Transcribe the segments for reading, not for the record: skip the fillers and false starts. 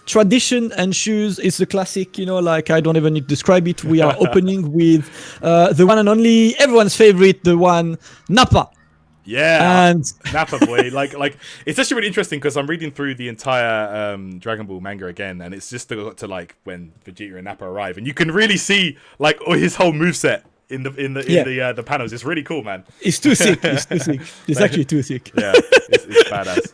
tradition and shoes is the classic, you know, like I don't even need to describe it. We are opening with the one and only, everyone's favorite, the one, Napa. Yeah, and Napa boy, like it's actually really interesting because I'm reading through the entire Dragon Ball manga again, and it's just to like when Vegeta and Napa arrive, and you can really see like his whole moveset in the panels. It's really cool, man. It's too sick. It's too sick. It's actually too sick. Yeah, it's badass.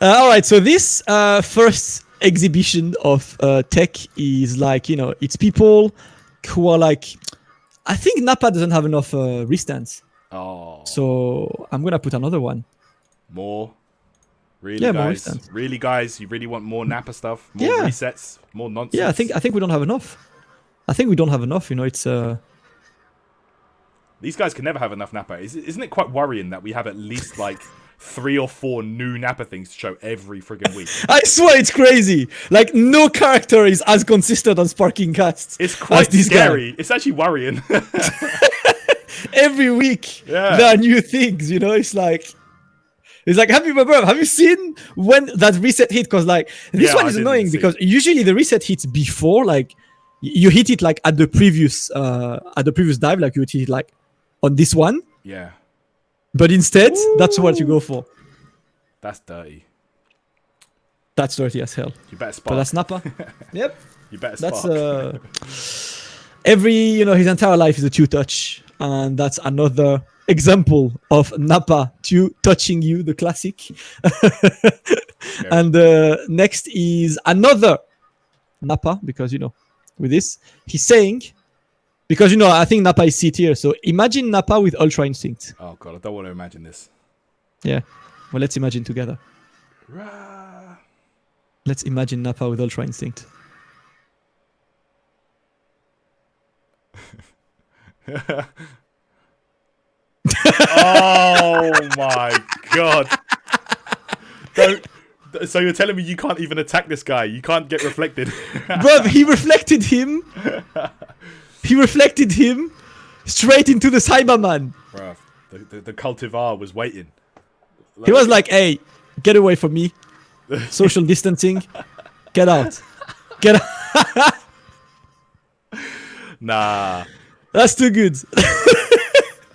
All right, so this first exhibition of tech is like, you know, it's people who are like, I think Napa doesn't have enough wriststands. Oh. So I'm gonna put another one. More. Really, yeah, guys? More really, guys? You really want more Napa stuff? More resets? More nonsense? Yeah, I think we don't have enough. I think we don't have enough. You know, it's These guys can never have enough Napa. Isn't it quite worrying that we have at least like 3 or 4 new Napa things to show every friggin' week? I swear it's crazy. Like no character is as consistent on Sparking Casts. It's quite scary. It's actually worrying. Every week there are new things, you know. It's like have you seen when that reset hit? Because like this one is annoying because usually the reset hits before, like you hit it like at the previous dive, like you would hit it like on this one. Yeah. But instead, that's what you go for. That's dirty. That's dirty as hell. You better spot. But that's Napa. Yep. You better spot. That's his entire life is a 2-touch. And that's another example of Napa touching you, the classic. And next is another Napa, because, you know, with this, he's saying, because, you know, I think Napa is C tier. So imagine Napa with Ultra Instinct. Oh, God, I don't want to imagine this. Yeah. Well, let's imagine together. Rah. Let's imagine Napa with Ultra Instinct. Oh my God. So you're telling me you can't even attack this guy? You can't get reflected? Bruv, he reflected him straight into the Cyberman. Bruv, the cultivar was waiting. He was like, hey, get away from me. Social distancing. Get out. Get out. Nah. That's too good.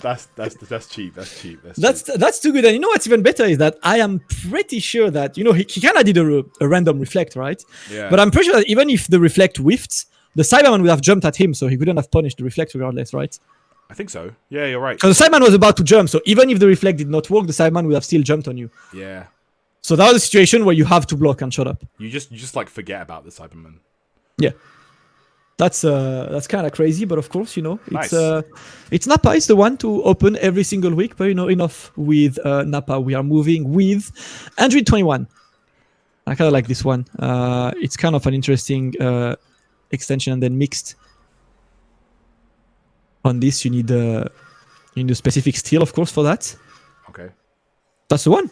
That's cheap. That's cheap. That's too good. And you know what's even better is that I am pretty sure that, you know, he kind of did a random reflect, right? Yeah. But I'm pretty sure that even if the reflect whiffed, the Cyberman would have jumped at him, so he couldn't have punished the reflect regardless, right? I think so. Yeah, you're right. So the Cyberman was about to jump, so even if the reflect did not work, the Cyberman would have still jumped on you. Yeah. So that was a situation where you have to block and shut up. You just like forget about the Cyberman. Yeah. That's kind of crazy, but of course, you know, nice. It's Napa. It's the one to open every single week. But you know, enough with Napa. We are moving with Android 21. I kind of like this one. It's kind of an interesting extension, and then mixed. On this, you need a specific steel, of course, for that. Okay. That's the one.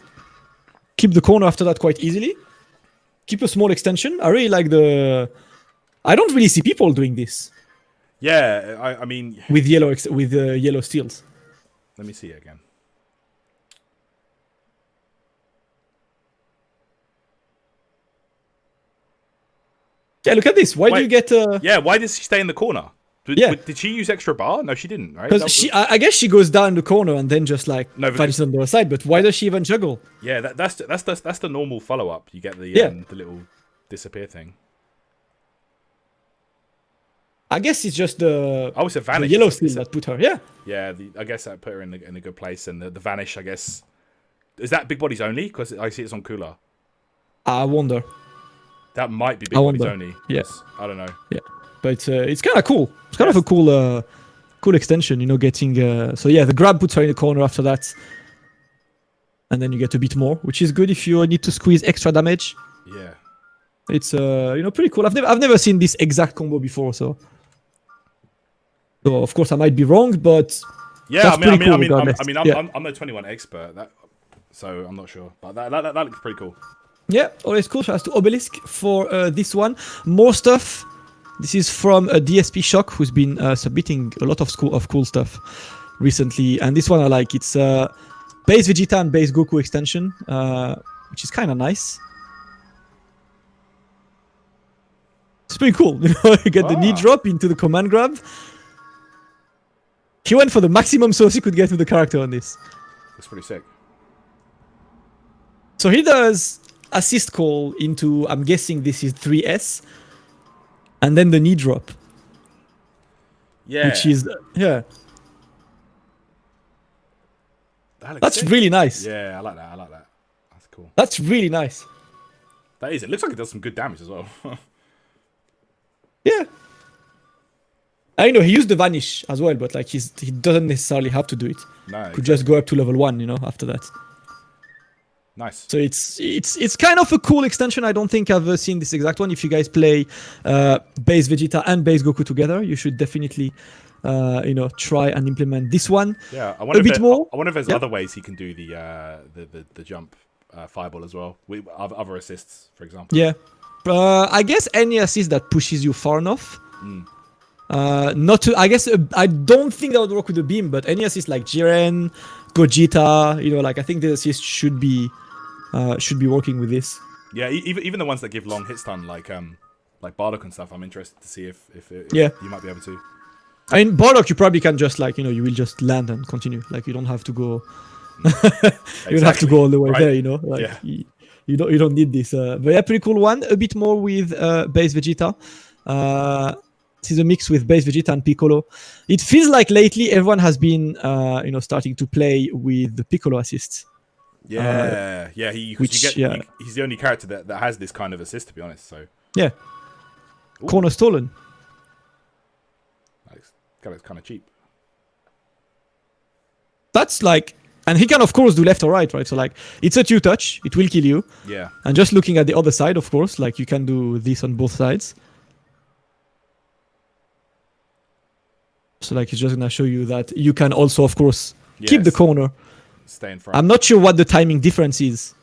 Keep the corner after that quite easily. Keep a small extension. I really like I don't really see people doing this. Yeah, I mean with yellow steels. Let me see it again. Yeah, look at this. Why do you get? Yeah, why does she stay in the corner? Did she use extra bar? No, she didn't, right? Because I guess she goes down the corner and then just like fights on the other side. But why does she even juggle? Yeah, that's the normal follow up. You get the little disappear thing. I guess it's just the it's a vanish. The yellow steel that put her. Yeah. Yeah, I guess that put her in a good place, and the vanish. I guess is that big bodies only because I see it's on cooler. I wonder. That might be big bodies only. Yes. I don't know. Yeah. But it's kind of cool. It's kind of a cool extension, you know, getting... so yeah, the grab puts her in the corner after that. And then you get a bit more, which is good if you need to squeeze extra damage. Yeah. It's, pretty cool. I've never seen this exact combo before, so of course I might be wrong, but... Yeah, I'm a 21 expert, so I'm not sure. But that looks pretty cool. Yeah, always cool. Shout out to Obelisk for this one. More stuff. This is from DSP Shock, who's been submitting a lot of cool stuff recently. And this one I like. It's base Vegeta and base Goku extension, which is kind of nice. pretty cool. You know, you get the knee drop into the command grab. He went for the maximum sauce he could get with the character on this. That's pretty sick. So he does assist call into, I'm guessing this is 3S. And then the knee drop. Yeah. Which is, yeah. That's sick. Really nice. Yeah, I like that. That's cool. That's really nice. That is. It looks like it does some good damage as well. Yeah. I know he used the vanish as well, but like he doesn't necessarily have to do it. No. Could just go up to level 1, you know, after that. Nice. So it's kind of a cool extension. I don't think I've seen this exact one. If you guys play base Vegeta and base Goku together, you should definitely try and implement this one. Yeah, I wonder if there's Yep. other ways he can do the jump fireball as well with other assists, for example. Yeah, I guess any assist that pushes you far enough. Not to. I guess I don't think that would work with the beam, but any assist like Jiren, Gogeta, you know, like I think the assist should be working with this. Yeah, even the ones that give long hit stun, like Bardock and stuff. I'm interested to see if Yeah. you might be able to. I mean, Bardock, you probably can just like, you know, you will just land and continue. Like you don't have to go. You don't have to go all the way there, you know. Like Yeah. you don't need this. But yeah, pretty cool one. A bit more with base Vegeta. This is a mix with base Vegeta and Piccolo. It feels like lately everyone has been starting to play with the Piccolo assists. Yeah, he's the only character that has this kind of assist, to be honest. So yeah, Ooh. corner stolen. It's kind of cheap. That's like, and he can of course do left or right, right? So like, it's a 2-touch. It will kill you. Yeah. And just looking at the other side, of course, like you can do this on both sides. So like, it's just gonna show you that you can also, of course, keep the corner. Stay in front. I'm not sure what the timing difference is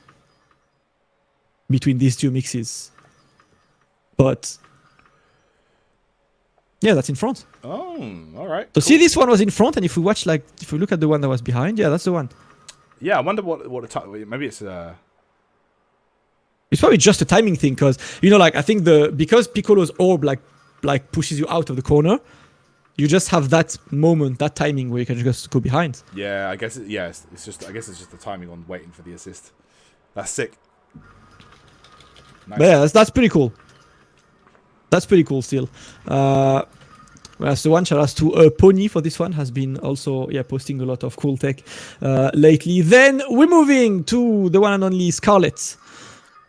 between these two mixes, but yeah, that's in front. Oh, all right. So see, this one was in front, and if we look at the one that was behind, yeah, that's the one. Yeah, I wonder what the maybe it's It's probably just a timing thing, because you know, like I think because Piccolo's orb like pushes you out of the corner, you just have that moment, that timing where you can just go behind. Yeah, I guess it's just the timing on waiting for the assist. That's sick. Nice. But yeah, that's pretty cool. That's pretty cool still. Whereas the one, shout out to Pony for this one, has been also posting a lot of cool tech lately. Then we're moving to the one and only Scarlet.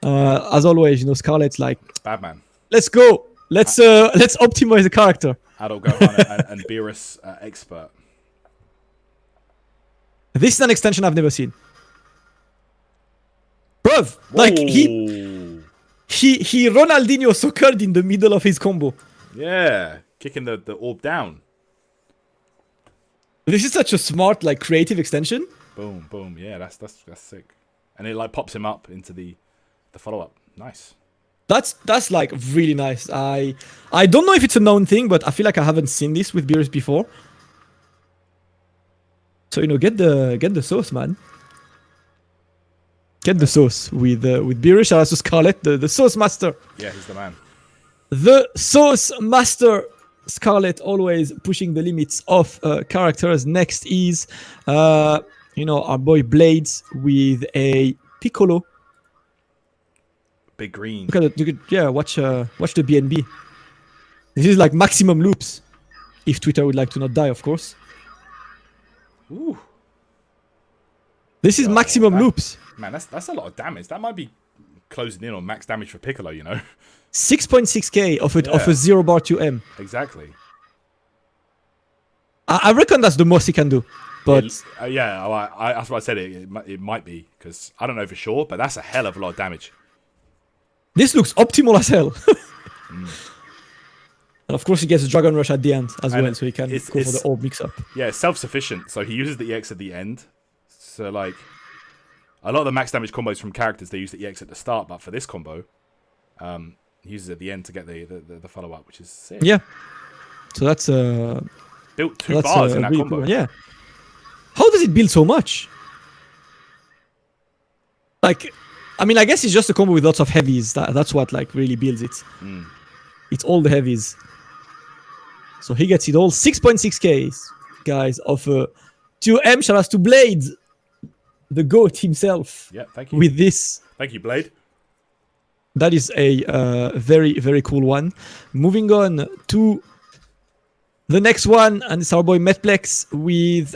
As always, you know, Scarlet's like bad man. Let's go. Let's optimize the character. Adult Gohan and Beerus expert. This is an extension I've never seen. Bruv, like he Ronaldinho soccered in the middle of his combo. Yeah, kicking the orb down. This is such a smart, like, creative extension. Boom, boom. Yeah, that's sick. And it like pops him up into the follow-up. Nice. That's like really nice. I don't know if it's a known thing, but I feel like I haven't seen this with Beerus before. So you know, get the sauce, man. Get the sauce with Beerus. Shout out to Scarlet, the sauce master. Yeah, he's the man. The sauce master, Scarlet, always pushing the limits of characters. Next is our boy Blades with a Piccolo. Big green. Look at it. Watch the BNB. This is like maximum loops. If Twitter would like to not die, of course. Ooh. This is maximum loops. Man, that's a lot of damage. That might be closing in on max damage for Piccolo, you know. 6.6k of a 0 bar 2M. Exactly. I reckon that's the most he can do. But that's why I said it might be, because I don't know for sure, but that's a hell of a lot of damage. This looks optimal as hell. And of course he gets a Dragon Rush at the end as well, so he can go for the orb mix-up. Yeah, it's self-sufficient, so he uses the EX at the end. So like, a lot of the max damage combos from characters, they use the EX at the start, but for this combo, he uses it at the end to get the follow-up, which is sick. Yeah. So that's built 2 bars in that really combo. Cool. Yeah. How does it build so much? Like, I mean, I guess it's just a combo with lots of heavies. That's what like really builds it. It's all the heavies. So he gets it all. 6.6k, guys, of 2M. Shout out to Blade, the GOAT himself. Yeah, thank you. With this. Thank you, Blade. That is a very, very cool one. Moving on to the next one, and it's our boy Metplex with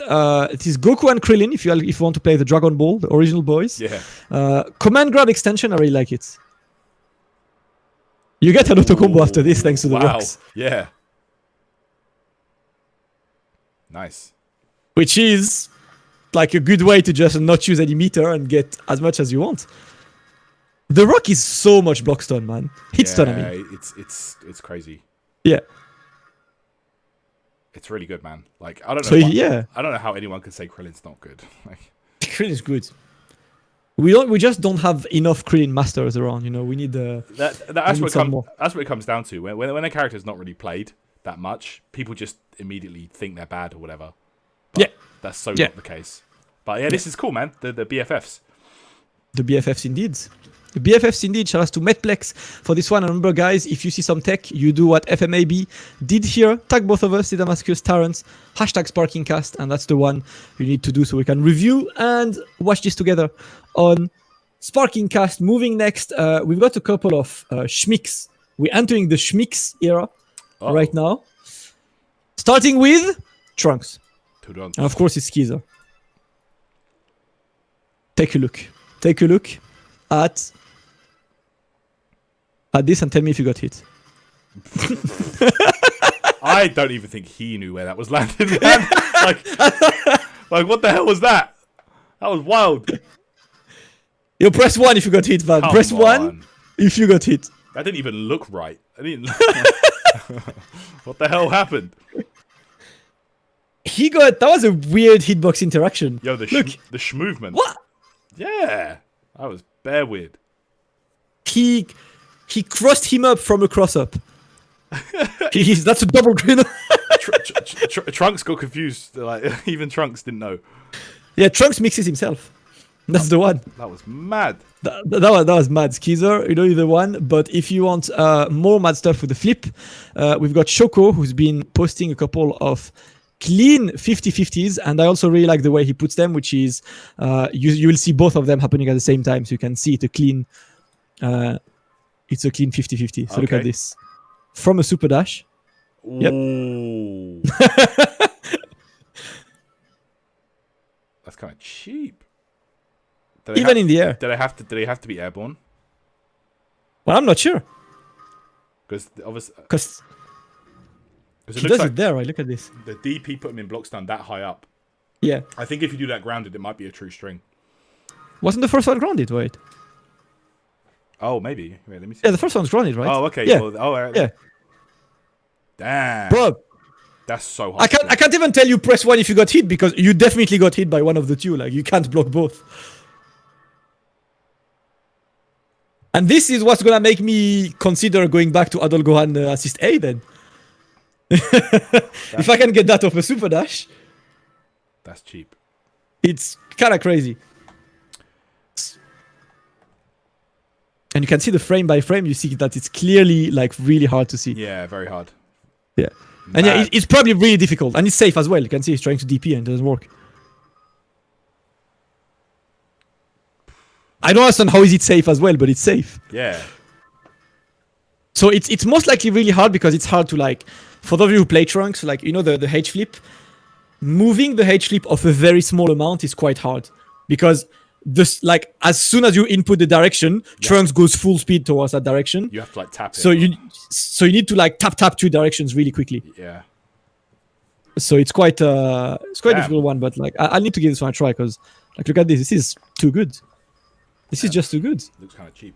it is Goku and Krillin. If you want to play the Dragon Ball, the original boys. Yeah. Command grab extension. I really like it. You get an auto combo after this, thanks to the rocks. Yeah. Nice. Which is like a good way to just not use any meter and get as much as you want. The rock is so much block stun, man. Hit stun, I mean. It's crazy. Yeah. It's really good, man. Like I don't know. So yeah. I don't know how anyone can say Krillin's not good. Like Krillin's good. We just don't have enough Krillin masters around, you know. We need that's what it comes down to. When a character's not really played that much, people just immediately think they're bad or whatever. But that's so not the case. But yeah, this is cool, man. The BFFs. The BFFs indeed. The BFFs indeed. Shout out to Metplex for this one. And remember, guys, if you see some tech, you do what FMAB did here. Tag both of us, Damascus, Tyrant, #SparkingCast, and that's the one you need to do so we can review and watch this together on SparkingCast. Moving next, we've got a couple of Schmicks. We're entering the Schmicks era right now. Starting with Trunks. And of course, it's Skeezer. Take a look. Take a look at this and tell me if you got hit. I don't even think he knew where that was landing, man. like what the hell was that? That was wild. You press 1 if you got hit, man. Press 1 if you got hit. That didn't even look right. What the hell happened? That was a weird hitbox interaction. Yo, the schmovement. What? Yeah. That was bare weird. He crossed him up from a cross up. That's a double grin. Trunks got confused. Like even Trunks didn't know. Yeah, Trunks mixes himself. That's the one. That was mad. That was mad. Skeezer, you know, you're the one. But if you want more mad stuff with the flip, we've got Shoko, who's been posting a couple of clean 50-50s, and I also really like the way he puts them, which is you will see both of them happening at the same time, so you can see it it's a clean 50-50. So look at this. From a super dash. Ooh. Yep. That's kind of cheap. Even in the air. Do they have to be airborne? Well, I'm not sure. Because obviously, he does it there, right? Look at this. The DP put him in block stun that high up. Yeah. I think if you do that grounded, it might be a true string. Wasn't the first one grounded? Wait. Oh, maybe. Wait, let me see. Yeah, the first one's grounded, right? Oh, okay. Yeah. Well, yeah. Damn. Bro. That's so hard. I can't even tell you press 1 if you got hit, because you definitely got hit by one of the two. Like, you can't block both. And this is what's gonna make me consider going back to Adol Gohan assist A then. If I can get that off a super dash. That's cheap. It's kind of crazy. And you can see the frame by frame, you see that it's clearly like really hard to see. Yeah, very hard. Yeah. And yeah, it's probably really difficult. And it's safe as well. You can see he's trying to DP and it doesn't work. I don't understand how is it safe as well, but it's safe. Yeah. So it's most likely really hard because it's hard to, like, for those of you who play Trunks, like, you know, the H flip, moving the H flip of a very small amount is quite hard. Because this, like, as soon as you input the direction, Trunks goes full speed towards that direction. You have to like tap it. So you need to like tap 2 directions really quickly. Yeah. So it's quite a difficult one, but like I need to give this one a try because, like, look at this. This is too good. This is just too good. Looks kind of cheap.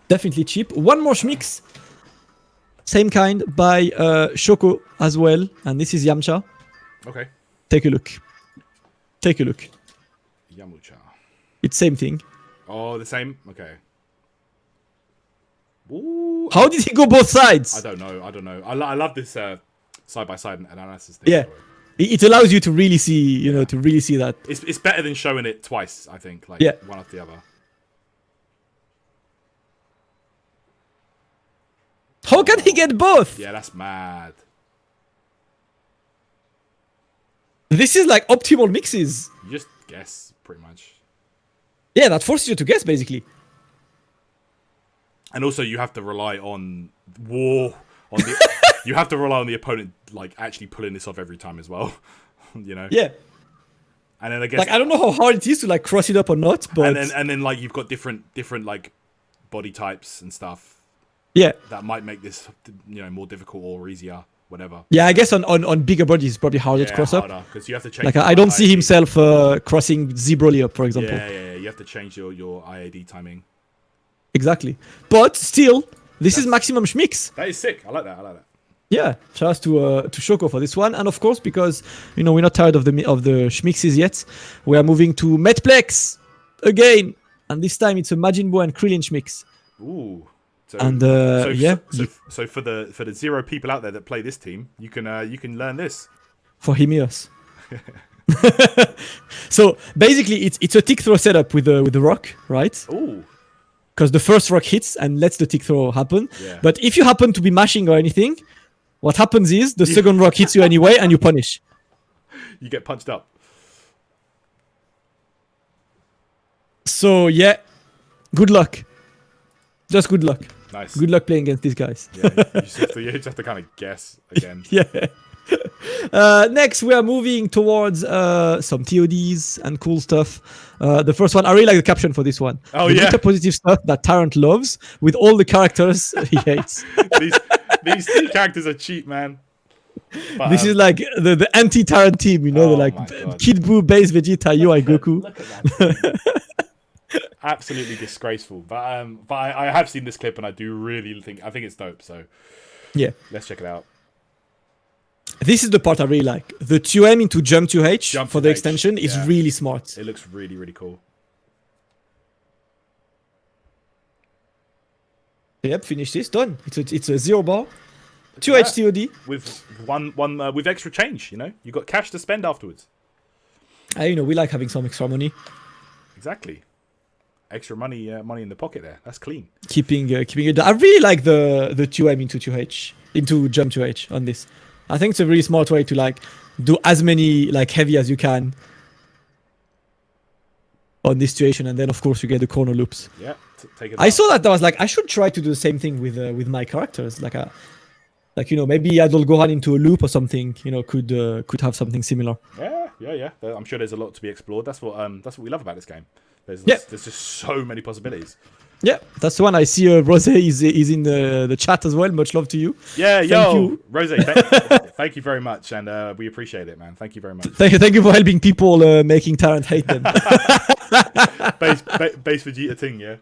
Definitely cheap. One more Schmicks. Same kind by Shoko as well. And this is Yamcha. Okay. Take a look. Take a look. Yamucha. It's same thing. Oh, the same? Okay. Ooh. How did he go both sides? I don't know. I love this side-by-side analysis thing. Yeah. It allows you to really see, you know, to really see that. It's better than showing it twice, I think. Like, one after the other. How can he get both? Yeah, that's mad. This is like optimal mixes. You just guess, pretty much. Yeah, that forces you to guess, basically. And also, you have to rely on war. You have to rely on the opponent, like, actually pulling this off every time as well. You know? Yeah. And then I guess... Like, I don't know how hard it is to, like, cross it up or not, but... And then like, you've got different, like, body types and stuff. Yeah. That might make this, you know, more difficult or easier, whatever. Yeah, I guess on bigger bodies, it's probably harder to cross up. Because you have to change... Like, I don't see himself crossing Zebroli up, for example. Yeah. You have to change your IAD timing. Exactly. But still, this is maximum schmix. That is sick. I like that. Yeah, shout out to Shoko for this one, and of course, because you know we're not tired of the schmixes yet, we are moving to Metplex again, and this time it's a Majin Buu and Krillin schmix. Ooh. So, So for the 0 people out there that play this team, you can learn this. For Himios. So basically, it's a tick throw setup with the rock, right? Ooh. Because the first rock hits and lets the tick throw happen. Yeah. But if you happen to be mashing or anything, what happens is the second rock hits you anyway and you punish. You get punched up. So yeah, good luck. Just good luck. Nice. Good luck playing against these guys. Yeah, you just have to kind of guess again. Yeah. Next, we are moving towards some TODs and cool stuff. The first one, I really like the caption for this one. Oh, the yeah. Vegeta positive stuff that Tyrant loves with all the characters he hates. These two characters are cheap, man. But, this is like the anti-Taran team, you know, Oh the like my God. Kid Buu, base Vegeta, UI Goku. Look at that. Absolutely disgraceful. But I have seen this clip and I do really think it's dope. So Yeah. let's check it out. This is the part I really like. The 2M into jump 2H Jump for the 2H, extension is yeah. really smart. It looks really, really cool. Yep, finish this, done. It's a 0 bar. 2H TOD. With one with extra change, you know? You got cash to spend afterwards. You know, we like having some extra money. Exactly. Extra money in the pocket there. That's clean. Keeping it. I really like the 2M into 2H into jump 2H on this. I think it's a really smart way to like do as many like heavy as you can on this situation, and then of course you get the corner loops. Yeah, take it. I saw that I was like, I should try to do the same thing with my characters. Like you know, maybe Adol Gohan into a loop or something. You know, could have something similar. Yeah. I'm sure there's a lot to be explored. That's what we love about this game. There's just so many possibilities. Yeah, that's the one. I see Rose is in the chat as well. Much love to you. Yeah, Thank yo, you. Rose, thank you very much, and we appreciate it, man. Thank you very much. Thank you for helping people making Tyrant hate them. base Vegeta thing, yeah.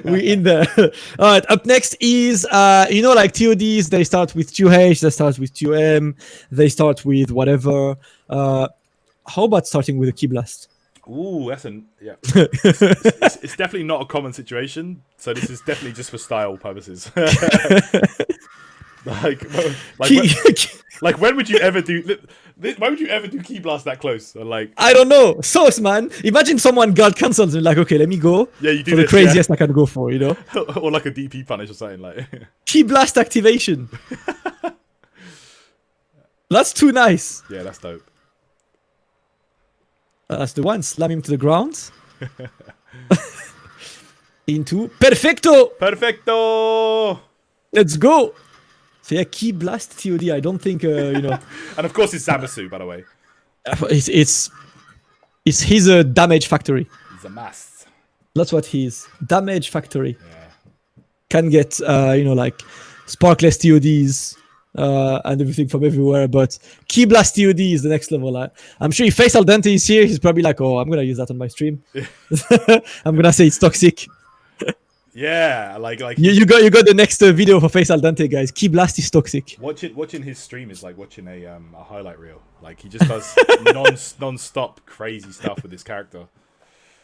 We're in there. All right, up next is, you know, like TODs, they start with 2H, they start with 2M, they start with whatever. How about starting with a Key Blast? Ooh, it's definitely not a common situation, so this is definitely just for style purposes. when would you ever do? Why would you ever do Key Blast that close? Or like, I don't know. Sauce, man. Imagine someone guard cancels and like, okay, let me go. Yeah, you do for the craziest I can go for, you know. Or like a DP punish or something like. Key Blast activation. That's too nice. Yeah, that's dope. That's the one. Slam him to the ground. Into Perfecto. Perfecto. Let's go. So yeah, Key Blast TOD. I don't think you know. And of course, it's Zamasu, by the way. It's his damage factory. Zamasu. That's what he is. Damage factory. Yeah. Can get you know, like sparkless TODs. And everything from everywhere, but Key Blast TOD is the next level. I'm sure if Face Al Dente is here, he's probably like, "Oh, I'm gonna use that on my stream." I'm gonna say it's toxic. Yeah, like you got the next video for Face Al Dente, guys. Key Blast is toxic. Watching his stream is like watching a highlight reel. Like he just does non-stop crazy stuff with his character.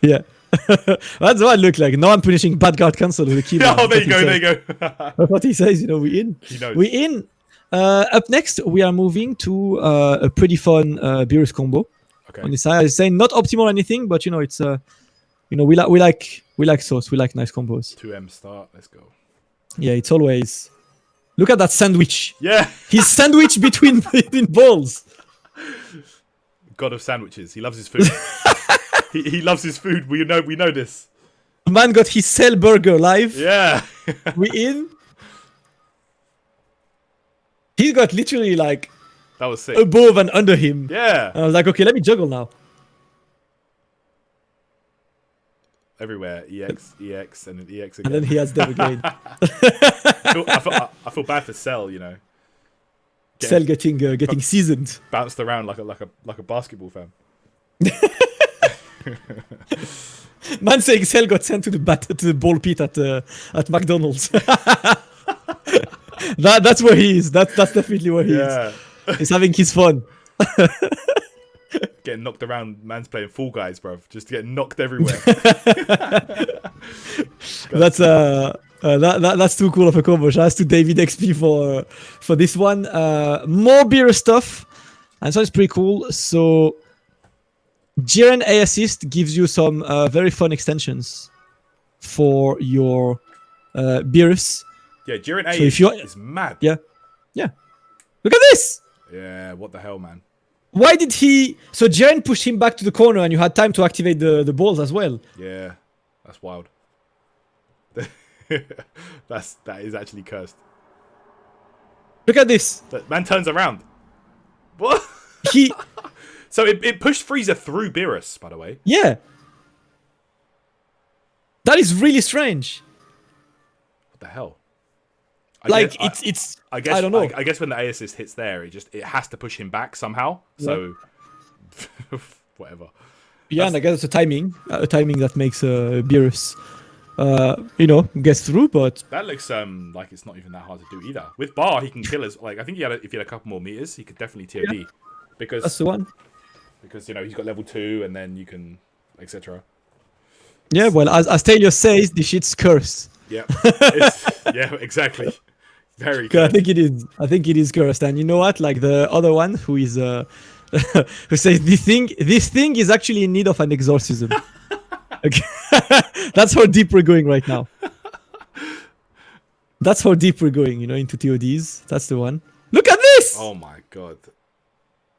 Yeah. That's what it looked like. No one punishing bad guard cancel with a Key Blast. Oh, there you go. That's what he says. You know, we in. He knows. We in. Up next, we are moving to a pretty fun Beerus combo. Okay. On this side, I was saying not optimal or anything, but you know, it's you know, we like sauce. We like nice combos. 2M start. Let's go. Yeah, it's always Look at that sandwich. Yeah. He's sandwiched between balls. God of sandwiches. He loves his food. he loves his food. We know this. Man got his cell burger live. Yeah. We in. He got literally like that was sick. Above and under him. Yeah. And I was like, okay, let me juggle now. Everywhere. EX, and then EX again. And then he has them again. I feel bad for Cell, you know. Cell getting seasoned. Bounced around like a basketball fan. Man saying Cell got sent to the ball pit at McDonald's. That's where he is. That's definitely where he is. He's having his fun. Getting knocked around. Man's playing Fall Guys, bro. Just getting knocked everywhere. That's too cool of a combo. Shout out to David XP for this one. More Beerus stuff, and so it's pretty cool. So Jiren A assist gives you some very fun extensions for your Beerus. Yeah, Jiren A is mad. Yeah. Look at this. Yeah, what the hell, man? Why did he... So Jiren pushed him back to the corner and you had time to activate the balls as well. Yeah, that's wild. That is actually cursed. Look at this. That man turns around. What? So it pushed Frieza through Beerus, by the way. Yeah. That is really strange. What the hell? I guess I don't know. I guess when the A assist hits there, it has to push him back somehow. So whatever. Yeah, and I guess it's a timing that makes Beerus, gets through. But that looks like it's not even that hard to do either. With bar, he can kill us. Like I think if he had a couple more meters, he could definitely TOD. Yeah. Because that's the one. Because he's got level 2, and then you can etc. Yeah, well, as Taylor says, this shit's cursed. Yeah. Yeah, exactly. Very cursed. I think it is cursed. And you know what? Like the other one who is who says this thing is actually in need of an exorcism. Okay. That's how deep we're going right now. That's how deep we're going, into TODs. That's the one. Look at this! Oh my god.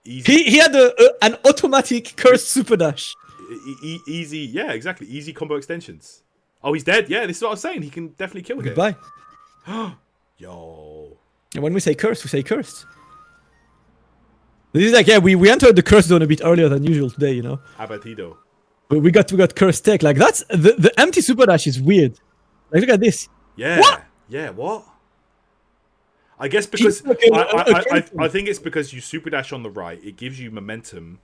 Easy. He had an automatic cursed super dash. Easy, yeah, exactly. Easy combo extensions. Oh, he's dead. Yeah, this is what I was saying. He can definitely kill again. Goodbye. Yo. And when we say cursed, we say cursed. This is like, yeah, we entered the curse zone a bit earlier than usual today, Abatido. But we got cursed tech. Like that's the empty super dash is weird. Like look at this. Yeah. What? Yeah. What? I guess because I think it's because you super dash on the right, it gives you momentum,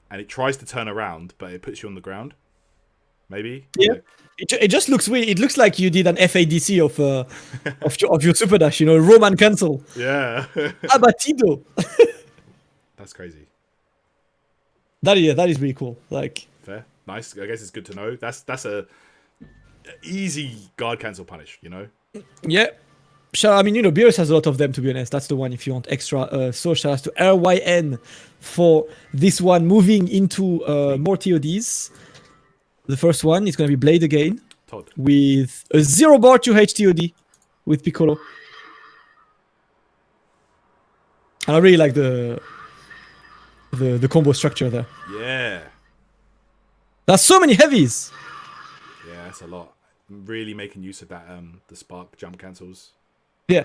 and it tries to turn around, but it puts you on the ground. Maybe. Yeah. It just looks weird. It looks like you did an FADC of your super dash. Roman cancel. Yeah. Abatido. That's crazy. That is really cool. Like fair, nice. I guess it's good to know. That's a easy guard cancel punish. Yeah. I mean, Beerus has a lot of them, to be honest. That's the one if you want extra. So shout out to RYN for this one. Moving into more TODs. The first one is going to be Blade again. TOD. With a 0 bar 2H TOD with Piccolo. And I really like the combo structure there. Yeah. There's so many heavies. Yeah, that's a lot. I'm really making use of that the spark jump cancels. Yeah.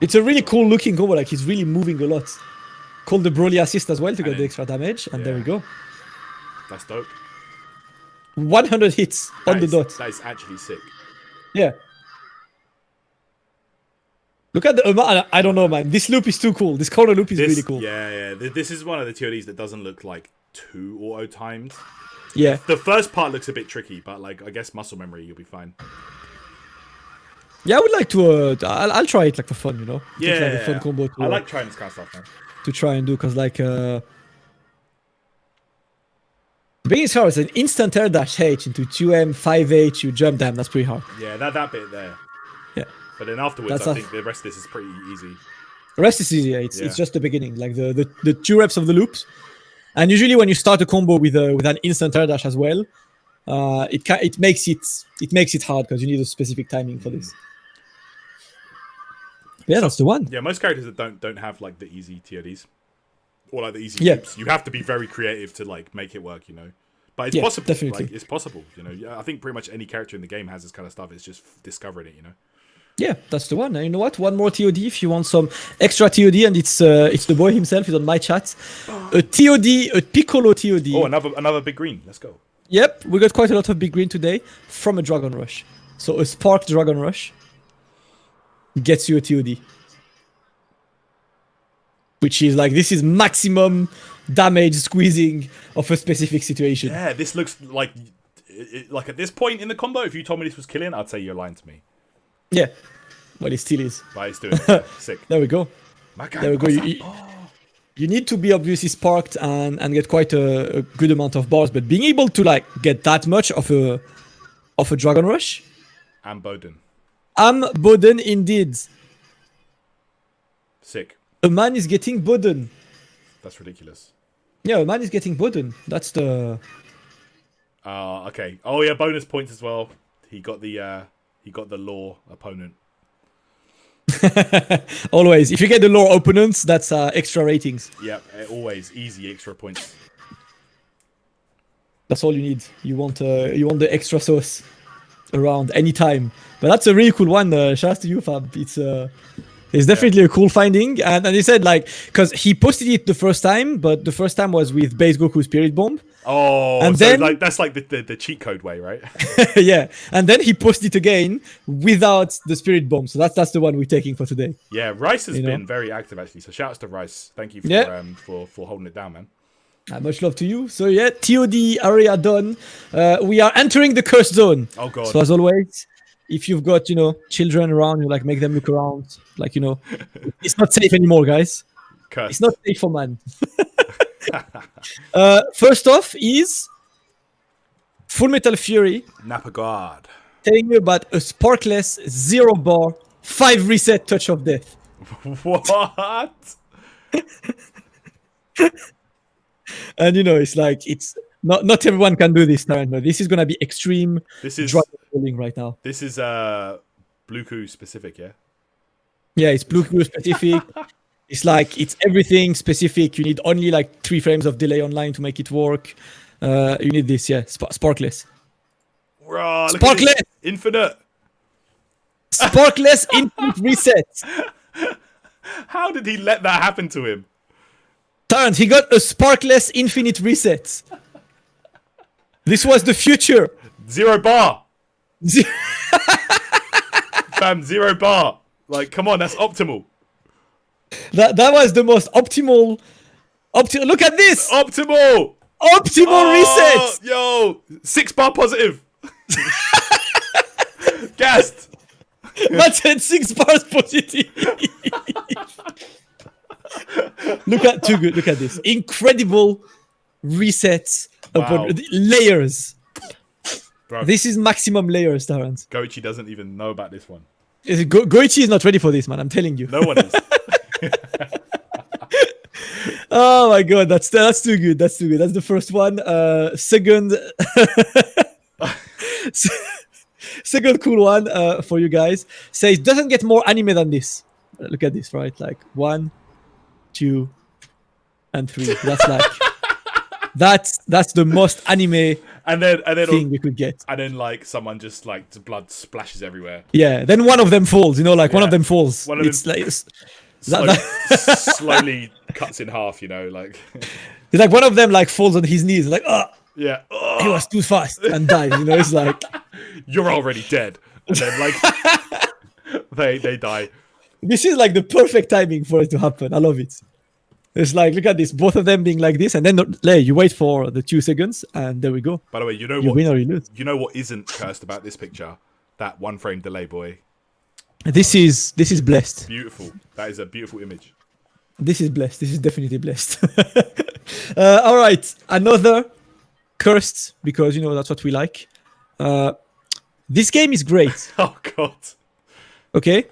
It's a really cool looking combo, like he's really moving a lot. Call the Broly assist as well to get the extra damage, and there we go. That's dope. 100 hits on the dot. That is actually sick. Yeah. Look at the amount. I don't know, man. This loop is too cool. This corner loop is really cool. Yeah. This is one of the TODs that doesn't look like too auto timed. Yeah. The first part looks a bit tricky, but I guess muscle memory, you'll be fine. Yeah, I would like to. I'll try it for fun, Yeah. It's like a fun combo. I like trying this kind of stuff, man. To try and do, because being hard is an instant air dash H into 2M, 5H, you jump them. That's pretty hard. Yeah, that bit there. Yeah. But then afterwards, I think the rest of this is pretty easy. The rest is easy. It's just the beginning, like the 2 reps of the loops. And usually when you start a combo with an instant air dash as well, it makes it hard because you need a specific timing for this. Yeah, that's the one. Yeah, most characters that don't have like the easy TODs or like the easy Yeah. loops. You have to be very creative to like make it work, you know. But it's possible. Definitely. Like it's possible, you know. Yeah, I think pretty much any character in the game has this kind of stuff. It's just discovering it, you know. Yeah, that's the one. And you know what? One more TOD if you want some extra TOD, and it's the boy himself. He's on my chat. A TOD, a Piccolo TOD. Oh, another big green. Let's go. Yep, we got quite a lot of big green today from a Dragon Rush. So a Spark Dragon Rush gets you a TOD. Which is like, this is maximum damage squeezing of a specific situation. Yeah, this looks like like at this point in the combo, if you told me this was killing, I'd say you're lying to me. Yeah, well, it still is. But it's doing it. Sick. There we go. There we go. You need to be obviously sparked and get quite a good amount of bars, but being able to like get that much of a Dragon Rush. I'm Boden. Boden indeed. Sick. A man is getting Boden. That's ridiculous. Yeah, a man is getting Boden. That's the. Okay. Oh yeah, bonus points as well. He got the law opponent. Always, if you get the law opponents, that's extra ratings. Yep, always easy extra points. That's all you need. You want the extra sauce around anytime. But that's a really cool one. Shout out to you, Fab. It's definitely a cool finding. And he said like, because he posted it the first time, but the first time was with base Goku Spirit Bomb. Oh, and so then like that's like the cheat code way, right? Yeah, and then he posted it again without the Spirit Bomb. So that's the one we're taking for today. Yeah, Rice has been very active actually. So shouts to Rice. Thank you for holding it down, man. Much love to you. So yeah, TOD area done. We are entering the cursed zone. Oh god. So as always, if you've got children around, you like make them look around. Like it's not safe anymore, guys. Cursed. It's not safe for man. First off is Full Metal Fury. Napa God. Telling you about a sparkless 0 bar 5 reset touch of death. What? And it's like it's not everyone can do this, Tyrant. This is gonna be extreme. This is rolling right now. This is Bluku specific, yeah. Yeah, it's Bluku specific. It's like it's everything specific. You need only like 3 frames of delay online to make it work. You need this, yeah. Sparkless. Bro, sparkless. Infinite. Sparkless infinite reset. How did he let that happen to him? Tyrant, he got a sparkless infinite reset. This was the future. 0 bar. Fam, 0 bar. Like, come on, that's optimal. That was the most optimal. Look at this. Optimal Reset. Yo, 6 bar positive. Gassed. That said 6 bars positive. Look at this. Incredible resets upon layers. Bro. This is maximum layers, Tyrant. Goichi doesn't even know about this one. Goichi is not ready for this, man. I'm telling you. No one is. Oh my god, that's too good. That's too good. That's the first one. Second cool one for you guys. Says doesn't get more anime than this. Look at this, right? Like 1, 2, and 3. That's like that's the most anime and then thing we could get. And then like someone just like the blood splashes everywhere. Yeah. Then one of them falls. One of them falls. One of it's them like slowly cuts in half. Like it's like one of them like falls on his knees. Like yeah, he was too fast and dies. It's like you're already dead. And then like they die. This is like the perfect timing for it to happen. I love it. It's like, look at this, both of them being like this, and then you wait for the 2 seconds, and there we go. By the way, you win or you lose. You know what isn't cursed about this picture? That 1 frame delay, boy. This is blessed. Beautiful. That is a beautiful image. This is blessed. This is definitely blessed. All right, another cursed, because that's what we like. This game is great. Oh god. Okay.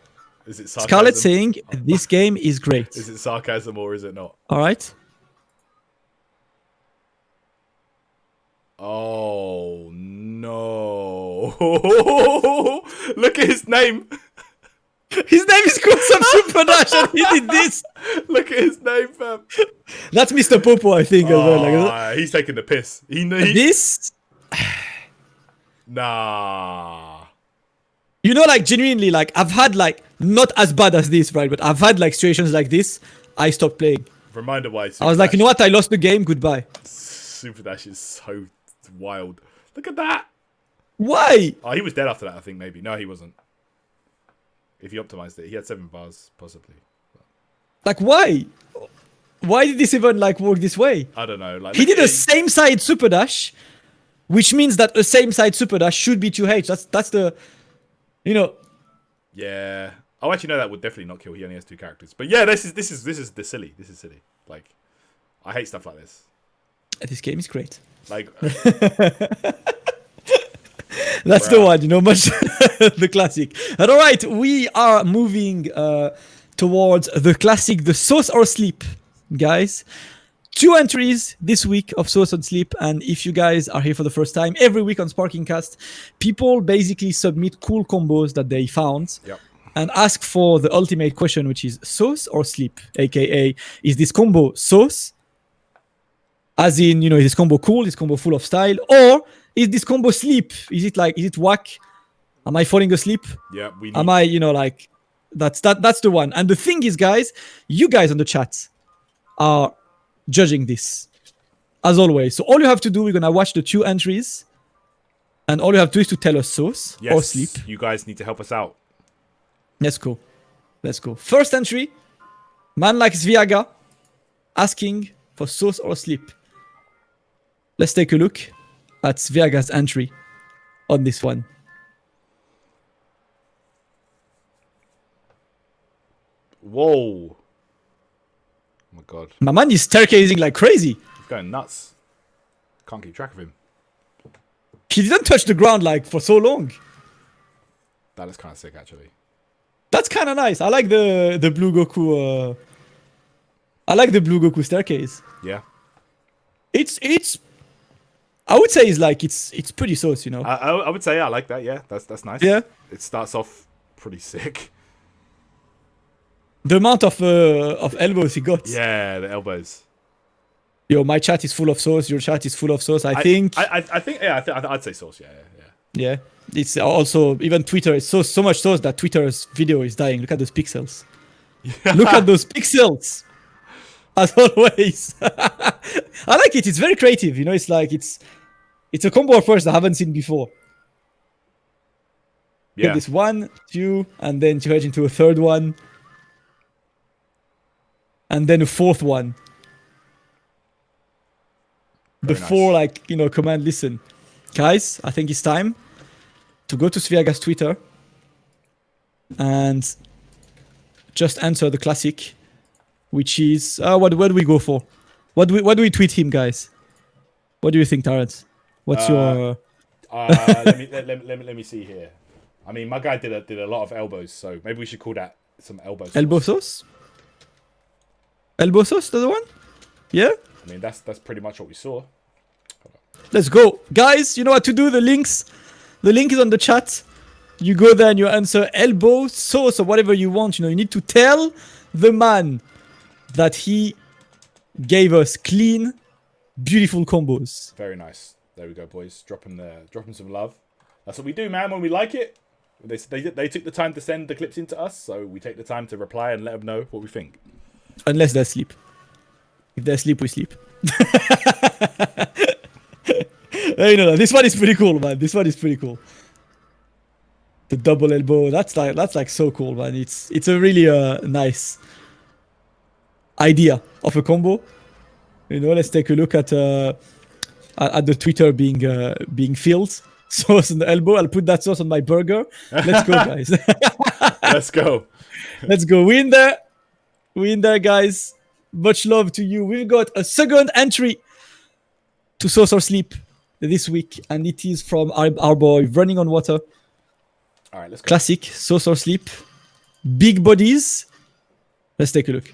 Is it sarcasm? Scarlett saying this game is great. Is it sarcasm or is it not? All right. Oh no! Look at his name. His name is Kusam Super Dash, and he did this. Look at his name, fam. That's Mr. Popo, I think, as well. Like, he's taking the piss. This. Nah. You know, like, genuinely, like, I've had, like, not as bad as this, right? But I've had, like, situations like this. I stopped playing. Reminder why. I was like, you know what? I lost the game. Goodbye. Super Dash is so wild. Look at that. Why? Oh, he was dead after that, I think, maybe. No, he wasn't. If he optimized it. He had 7 bars, possibly. Like, why? Why did this even, like, work this way? I don't know. Like, he did a same side Super Dash, which means that a same side Super Dash should be 2H. That's the, you know. Yeah. Oh, actually, no, that would definitely not kill. He only has 2 characters. But yeah, this is the silly. This is silly. Like, I hate stuff like this. This game is great. Like, that's the one, you know, much the classic. And all right, we are moving towards the classic, the Sauce or Sleep, guys. 2 entries this week of Sauce and Sleep, and if you guys are here for the first time, every week on Sparking Cast, people basically submit cool combos that they found. Yep. And ask for the ultimate question, which is Sauce or Sleep, aka is this combo sauce, as in, you know, is this combo cool, is this combo full of style, or is this combo sleep? Is it whack? Am I falling asleep? Yeah, am I, you know, like, that's the one. And the thing is, guys, you guys on the chat are judging this as always. So all you have to do, we're gonna watch the 2 entries, and all you have to do is to tell us sauce or sleep. You guys need to help us out. Let's go. First entry, man likes Viaga, asking for sauce or sleep. Let's take a look at Viaga's entry on this one. Whoa. Oh my god. My man is staircasing like crazy. He's going nuts. Can't keep track of him. He didn't touch the ground like for so long. That is kind of sick, actually. That's kind of nice. I like the blue Goku. I like the blue Goku staircase. Yeah. It's. I would say it's pretty sauce, you know. I would say I like that. Yeah, that's nice. Yeah. It starts off pretty sick. The amount of elbows he got. Yeah, the elbows. Yo, my chat is full of sauce. Your chat is full of sauce. I think. I'd say sauce. Yeah. It's also, even Twitter is so much sauce that Twitter's video is dying. Look at those pixels. Yeah. Look at those pixels. As always. I like it. It's very creative. You know, it's like it's a combo of first I haven't seen before. Yeah. Get this 1, 2, and then to hedge into a third one. And then a fourth one. Very Before, nice. like, you know, command listen. Guys, I think it's time to go to Sviaga's Twitter and just answer the classic, which is what do we go for? What do we tweet him, guys? What do you think, Tyrant? What's your? Let me see here. I mean, my guy did a lot of elbows, so maybe we should call that some elbow sauce. Elbow sauce. Elbow sauce, the other one? Yeah. I mean, that's pretty much what we saw. Let's go, guys. You know what to do. The link is on the chat. You go there and you answer elbow sauce or whatever you want. You know, you need to tell the man that he gave us clean, beautiful combos. Very nice. There we go, boys. Dropping some love. That's what we do, man. When we like it, they took the time to send the clips into us, so we take the time to reply and let them know what we think. Unless they're asleep. If they're asleep, we sleep. You know, this one is pretty cool, man. This one is pretty cool. The double elbow, that's like so cool, man. It's a really nice idea of a combo. You know, let's take a look at the Twitter being filled. Sauce on the elbow. I'll put that sauce on my burger. Let's go, guys. Let's go. Let's go. We in there, guys. Much love to you. We've got a second entry to Sauce or Sleep this week, and it is from our boy Running on Water. All right, let's go. Classic Sauce or Sleep. Big bodies. Let's take a look.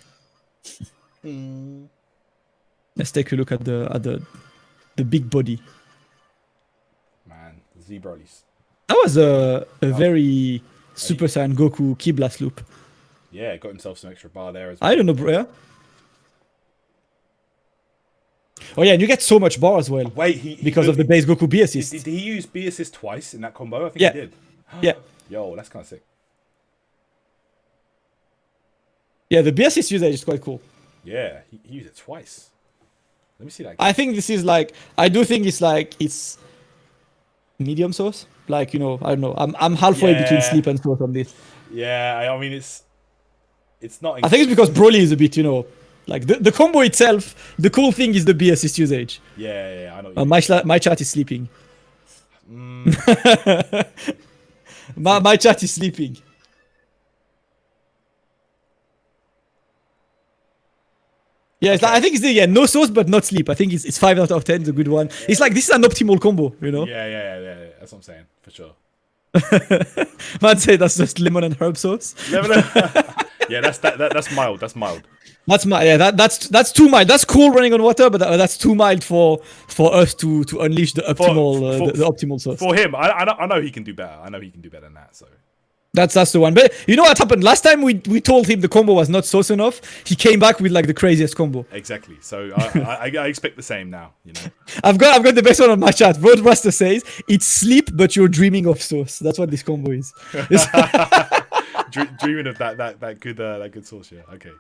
Let's take a look at the big body. Man, Zebrolis. That was a very Super Saiyan Goku Ki Blast loop. Yeah, got himself some extra bar there as well. I don't know, bro. Yeah. Oh yeah, and you get so much bar as well. Wait, because of the base Goku B assist. Did he use B assist twice in that combo? I think Yeah. he did. Yeah. Yo, that's kind of sick. Yeah, the B assist usage is quite cool. Yeah, he used it twice. Let me see that. I think this is like, I do think it's like, it's medium sauce. Like, you know, I don't know. I'm halfway between sleep and sauce on this. Yeah, I mean, it's not. I think it's because Broly is a bit, you know, like the combo itself, the cool thing is the B assist usage. Yeah, I know. What my chat is sleeping. my chat is sleeping. Yeah, it's like, I think it's no sauce but not sleep. I think it's 5 out of 10. It's a good one. Yeah. It's like this is an optimal combo, you know. Yeah. That's what I'm saying for sure. I'd say that's just lemon and herb sauce. Yeah, that's mild. That's mild. That's too mild. That's cool running on water, but that's too mild for us to unleash the optimal the optimal sauce. For him, I know he can do better. I know he can do better than that. So. That's the one. But you know what happened? Last time we told him the combo was not sauce enough, he came back with like the craziest combo. Exactly. So I expect the same now, you know. I've got the best one on my chat. Roadbuster says it's sleep, but you're dreaming of sauce. That's what this combo is. Dreaming of that good sauce, yeah. Okay.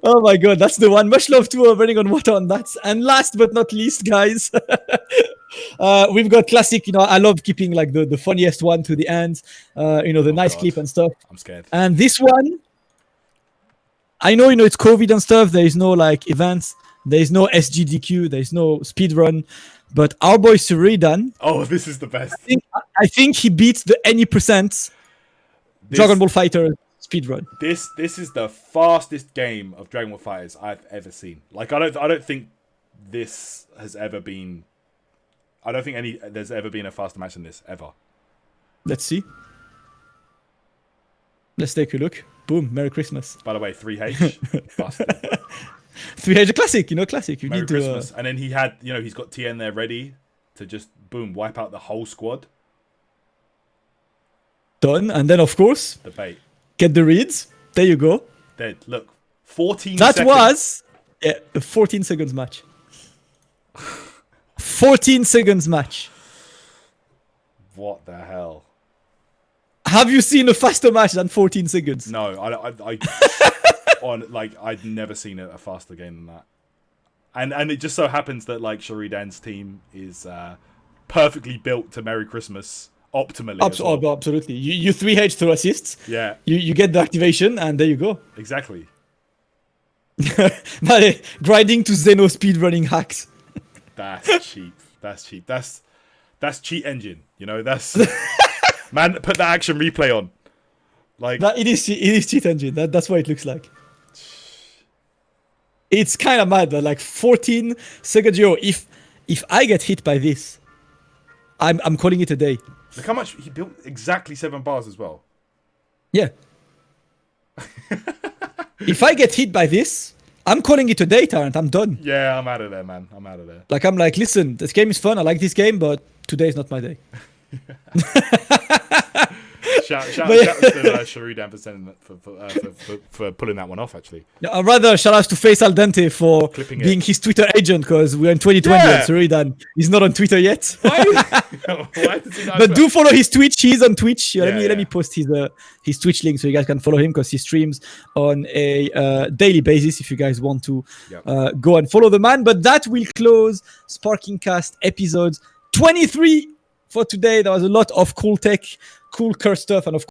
Oh my god, that's the one. Much love to running on water on that. And last but not least, guys, we've got classic. You know, I love keeping like the funniest one to the end. You know, the nice clip and stuff. I'm scared. And this one, I know, you know, it's COVID and stuff. There is no like events. There is no SGDQ. There is no speed run. But our boy Suridan. Oh, this is the best. I think he beats the any percent Dragon Ball Fighter speedrun. This is the fastest game of Dragon Ball FighterZ I've ever seen. Like I don't think this has ever been. I don't think there's ever been a faster match than this ever. Let's see. Let's take a look. Boom! Merry Christmas. By the way, 3H busted. 3H, a classic. You know, classic. You Merry need Christmas. And then he had, you know, he's got TN there ready to just boom wipe out the whole squad. Done. And then of course the bait. Get the reads. There you go. Dead. Look, 14 that seconds. Was a 14 seconds match. 14 seconds match. What the hell? Have you seen a faster match than 14 seconds? No, I'd never seen a faster game than that. And it just so happens that like Shuridan's team is perfectly built to Merry Christmas. Optimally. Absolutely. You 3H through assists. Yeah. You get the activation and there you go. Exactly. Grinding to Zeno speedrunning hacks. That's cheap. That's cheap. That's cheat engine. You know, that's man, put that action replay on. Like it is cheat engine. That's what it looks like. It's kind of mad, but like 14 seconds. Yo, if I get hit by this, I'm calling it a day. Look how much he built, exactly 7 bars as well. Yeah. If I get hit by this, I'm calling it a day, Tyrant. I'm done. Yeah, I'm out of there, man. I'm out of there. Like, I'm like, listen, this game is fun. I like this game, but today is not my day. Shout out to Shuridan for pulling that one off, actually. I'd rather shout out to Face Al Dente for being his Twitter agent, because we're in 2020 and Shuridan is not on Twitter yet. Why does he not? But do follow his Twitch. He's on Twitch. Let me post his Twitch link so you guys can follow him, because he streams on a daily basis if you guys want to go and follow the man. But that will close Sparking Cast episode 23 for today. There was a lot of cool tech, cool curse stuff, and of course